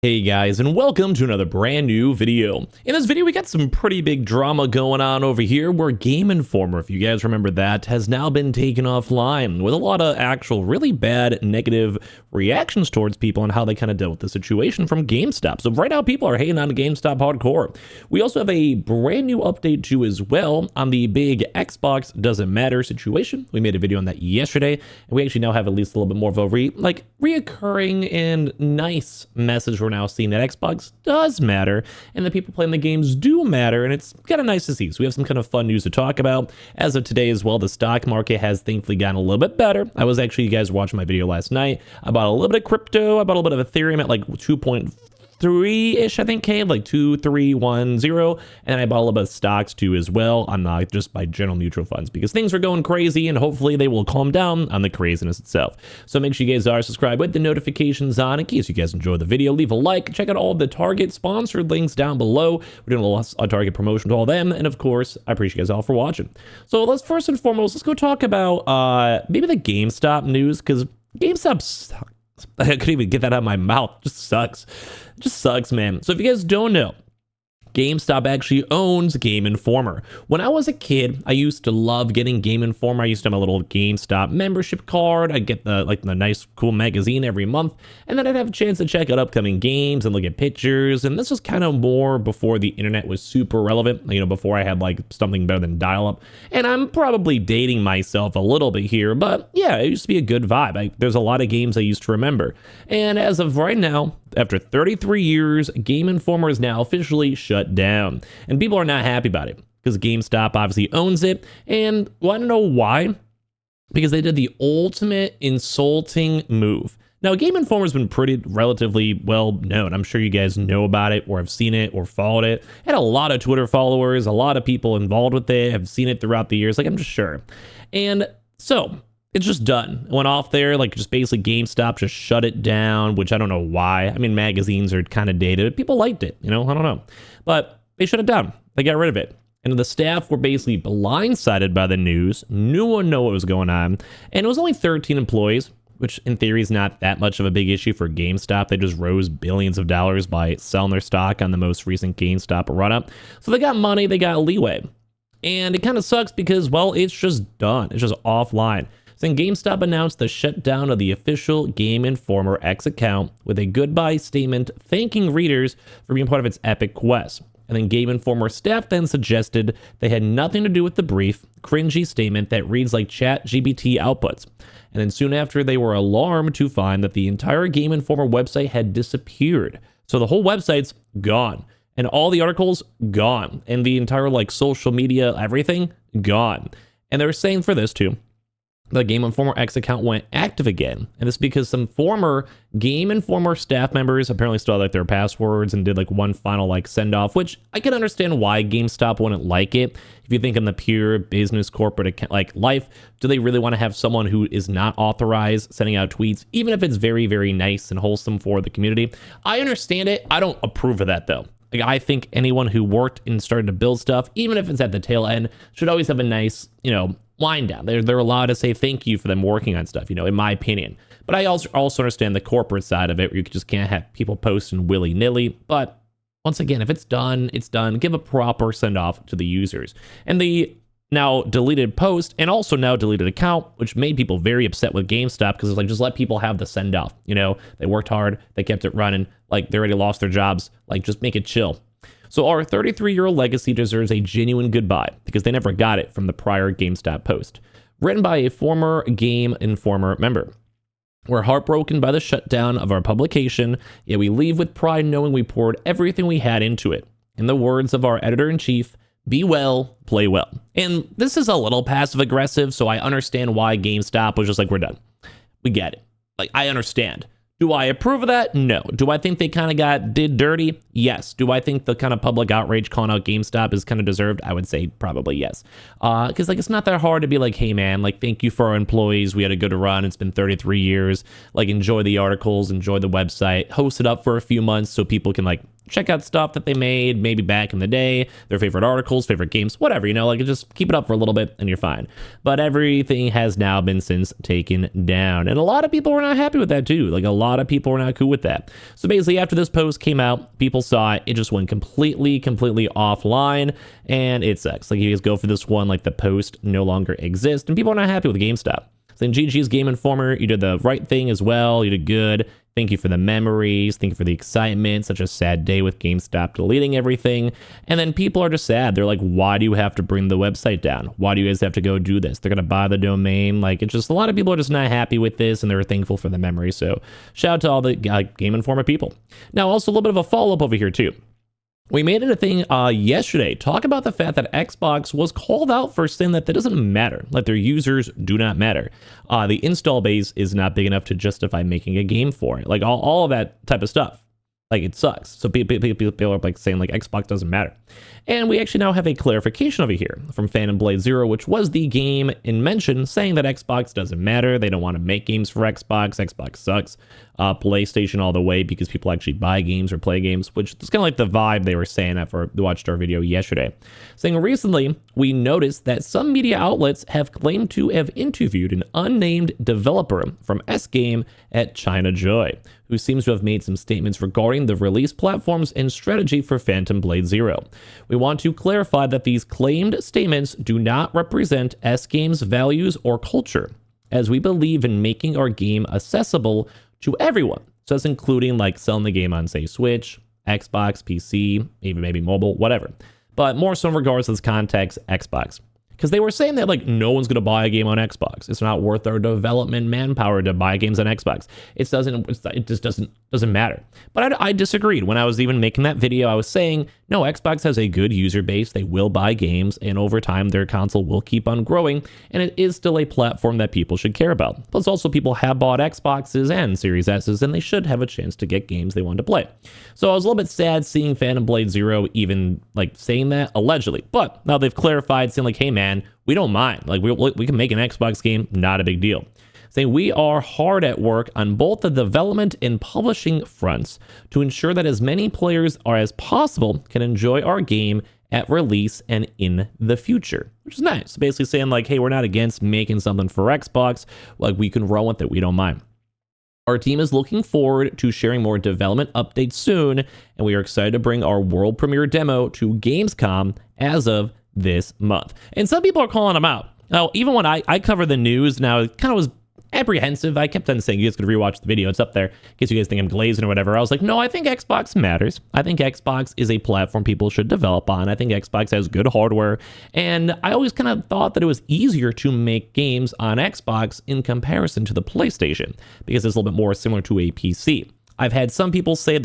Hey guys, and welcome to another brand new video. In this video, we got some pretty big drama going on over here where Gameinformer, if you guys remember that, has now been taken offline with a lot of actual really bad negative reactions towards people and how they kind of dealt with the situation from Gamestop. So right now, people are hating on Gamestop hardcore. We also have a brand new update too as well on the big Xbox doesn't matter situation. We made a video on that yesterday, and we actually now have at least a little bit more of a reoccurring and nice message. We're now seeing that Xbox does matter and the people playing the games do matter, and it's kind of nice to see. So we have some kind of fun news to talk about. As of today as well, the stock market has thankfully gotten a little bit better. I was actually, you guys watching my video last night, I bought a little bit of crypto, I bought a little bit of Ethereum at like 2.3-ish, I think, K, like 2310, and then I bought a little bit of stocks too as well on just by general mutual funds because things are going crazy and hopefully they will calm down on the craziness itself. So make sure you guys are subscribed with the notifications on in case you guys enjoy the video. Leave a like, check out all the Target sponsored links down below. We're doing a little Target promotion to all them, and of course I appreciate you guys all for watching. So let's first and foremost, let's go talk about maybe the GameStop news, because GameStop sucks. I couldn't even get that out of my mouth. Just sucks, man. So if you guys don't know, GameStop actually owns Gameinformer. When I was a kid, I used to love getting Gameinformer. I used to have a little GameStop membership card. I'd get the nice cool magazine every month, and then I'd have a chance to check out upcoming games and look at pictures. And this was kind of more before the internet was super relevant, before I had like something better than dial-up. And I'm probably dating myself a little bit here, but yeah, it used to be a good vibe. There's a lot of games I used to remember. And as of right now, after 33 years, Gameinformer is now officially shut down. And people are not happy about it because GameStop obviously owns it. And want to know why? Because they did the ultimate insulting move. Now, Gameinformer has been pretty relatively well known. I'm sure you guys know about it or have seen it or followed it. It had a lot of Twitter followers, a lot of people involved with it, have seen it throughout the years. I'm just sure. And so it's just done. It went off there, just basically GameStop just shut it down, which I don't know why. I mean, magazines are kind of dated. People liked it, I don't know. But they shut it down. They got rid of it. And the staff were basically blindsided by the news. No one knew what was going on. And it was only 13 employees, which in theory is not that much of a big issue for GameStop. They just rose billions of dollars by selling their stock on the most recent GameStop run-up. So they got money, they got leeway. And it kind of sucks because, well, it's just done. It's just offline. Then GameStop announced the shutdown of the official Gameinformer X account with a goodbye statement thanking readers for being part of its epic quest. And then Gameinformer staff then suggested they had nothing to do with the brief, cringy statement that reads like ChatGPT outputs. And then soon after, they were alarmed to find that the entire Gameinformer website had disappeared. So the whole website's gone. And all the articles, gone. And the entire social media, everything, gone. And they were saying for this too, the Gameinformer X account went active again. And this is because some former Gameinformer staff members apparently still had their passwords and did one final send-off, which I can understand why GameStop wouldn't like it. If you think in the pure business corporate account, life, do they really want to have someone who is not authorized sending out tweets, even if it's very, very nice and wholesome for the community? I understand it. I don't approve of that though. I think anyone who worked and started to build stuff, even if it's at the tail end, should always have a nice, wind down. They're allowed to say thank you for them working on stuff, in my opinion. But I also understand the corporate side of it, where you just can't have people posting willy-nilly. But once again, if it's done, it's done. Give a proper send-off to the users. And the now deleted post and also now deleted account, which made people very upset with GameStop, because it's just let people have the send-off. They worked hard, they kept it running, they already lost their jobs. Just make it chill. So our 33-year-old legacy deserves a genuine goodbye because they never got it from the prior GameStop post. Written by a former Gameinformer member. We're heartbroken by the shutdown of our publication, yet we leave with pride knowing we poured everything we had into it. In the words of our editor-in-chief, be well, play well. And this is a little passive-aggressive, so I understand why GameStop was just we're done. We get it. I understand. Do I approve of that? No. Do I think they kind of did dirty? Yes. Do I think the kind of public outrage calling out GameStop is kind of deserved? I would say probably yes. Because it's not that hard to be hey man, thank you for our employees. We had a good run. It's been 33 years. Enjoy the articles, enjoy the website, host it up for a few months so people can check out stuff that they made maybe back in the day, their favorite articles, favorite games, whatever, you know, like just keep it up for a little bit and you're fine. But everything has now been since taken down. And a lot of people were not happy with that too. Like a lot of people were not cool with that. So basically after this post came out, people saw it, it just went completely offline, and it sucks. Like you guys go for this one, like the post no longer exists, and people are not happy with GameStop. Saying GG's Gameinformer, you did the right thing as well, you did good. Thank you for the memories, thank you for the excitement, such a sad day with GameStop deleting everything. And then people are just sad. They're like, why do you have to bring the website down? Why do you guys have to go do this? They're gonna buy the domain. Like, it's just a lot of people are just not happy with this, and they're thankful for the memory. So shout out to all the Gameinformer people. Now, also a little bit of a follow-up over here too. We made it a thing yesterday, talk about the fact that Xbox was called out for saying that doesn't matter, like their users do not matter. The install base is not big enough to justify making a game for it, like all of that type of stuff. Like it sucks. So people are like saying like Xbox doesn't matter. And we actually now have a clarification over here from Phantom Blade Zero, which was the game in mention, saying that Xbox doesn't matter. They don't want to make games for Xbox. Xbox sucks. PlayStation all the way, because people actually buy games or play games, which is kind of like the vibe they were saying after we watched our video yesterday. Saying recently, we noticed that some media outlets have claimed to have interviewed an unnamed developer from S-Game at China Joy, who seems to have made some statements regarding the release platforms and strategy for Phantom Blade Zero. We want to clarify that these claimed statements do not represent S-Game's values or culture, as we believe in making our game accessible to everyone. So that's including like selling the game on, say, Switch, Xbox, PC, even maybe mobile, whatever. But more so in regards to this context, Xbox. Because they were saying that like no one's going to buy a game on Xbox. It's not worth our development manpower to buy games on Xbox. It just doesn't matter. But I disagreed. When I was even making that video, I was saying, no, Xbox has a good user base. They will buy games, and over time, their console will keep on growing, and it is still a platform that people should care about. Plus, also, people have bought Xboxes and Series S's, and they should have a chance to get games they want to play. So I was a little bit sad seeing Phantom Blade Zero even like saying that, allegedly. But now they've clarified, saying like, hey man, we don't mind. Like we can make an Xbox game, not a big deal. Saying we are hard at work on both the development and publishing fronts to ensure that as many players as possible can enjoy our game at release and in the future, which is nice. Basically saying like, hey, we're not against making something for Xbox. Like we can run with it. We don't mind. Our team is looking forward to sharing more development updates soon, and we are excited to bring our world premiere demo to Gamescom as of this month. And some people are calling them out. Now, even when I cover the news, now it kind of was apprehensive. I kept on saying, you guys could rewatch the video. It's up there in case you guys think I'm glazing or whatever. I was like, no, I think Xbox matters. I think Xbox is a platform people should develop on. I think Xbox has good hardware. And I always kind of thought that it was easier to make games on Xbox in comparison to the PlayStation, because it's a little bit more similar to a PC. I've had some people say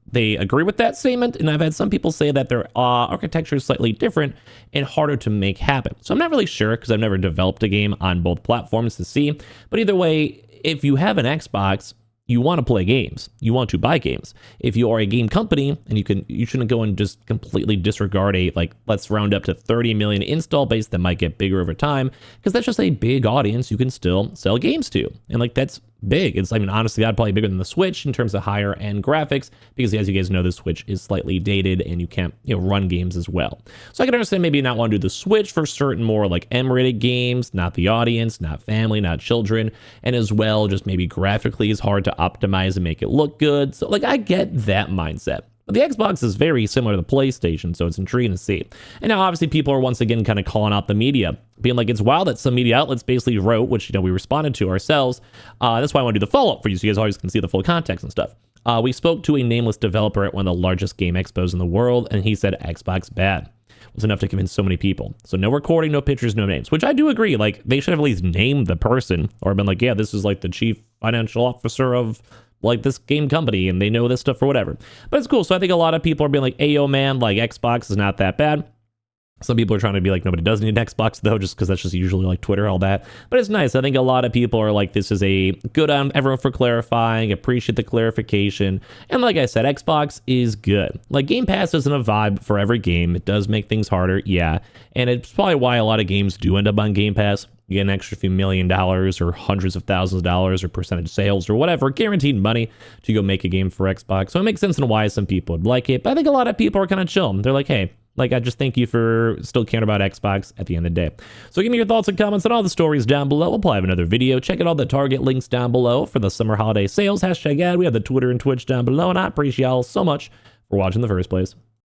they agree with that statement, and I've had some people say that their architecture is slightly different and harder to make happen. So I'm not really sure, because I've never developed a game on both platforms to see. But either way, if you have an Xbox, you want to play games. You want to buy games. If you are a game company, and you shouldn't go and just completely disregard let's round up to 30 million install base that might get bigger over time, because that's just a big audience you can still sell games to. And like that's big. Honestly, that'd probably be bigger than the Switch in terms of higher end graphics, because as you guys know, the Switch is slightly dated and you can't, run games as well. So I can understand maybe not want to do the Switch for certain more like M-rated games, not the audience, not family, not children, and as well, just maybe graphically is hard to optimize and make it look good. So like I get that mindset. But the Xbox is very similar to the PlayStation, so it's intriguing to see. And now, obviously, people are once again kind of calling out the media, being like, it's wild that some media outlets basically wrote, which, we responded to ourselves. That's why I want to do the follow-up for you, so you guys always can see the full context and stuff. We spoke to a nameless developer at one of the largest game expos in the world, and he said Xbox bad. Was enough to convince so many people. So no recording, no pictures, no names, which I do agree. Like, they should have at least named the person, or been like, yeah, this is like the chief financial officer of like this game company, and they know this stuff or whatever. But it's cool. So I think a lot of people are being like, hey, yo, man, like Xbox is not that bad. Some people are trying to be like, nobody does need an Xbox, though, just because that's just usually like Twitter, all that. But it's nice. I think a lot of people are like, this is a good on everyone for clarifying, appreciate the clarification. And like I said, Xbox is good. Like Game Pass isn't a vibe for every game. It does make things harder, yeah. And it's probably why a lot of games do end up on Game Pass. You get an extra few $1 million or hundreds of thousands of dollars or percentage sales or whatever, guaranteed money to go make a game for Xbox. So it makes sense in why some people would like it. But I think a lot of people are kind of chill. They're like, hey, like, I just thank you for still caring about Xbox at the end of the day. So give me your thoughts and comments on all the stories down below. We'll probably have another video. Check out all the Target links down below for the summer holiday sales. #ad. We have the Twitter and Twitch down below. And I appreciate y'all so much for watching in the first place.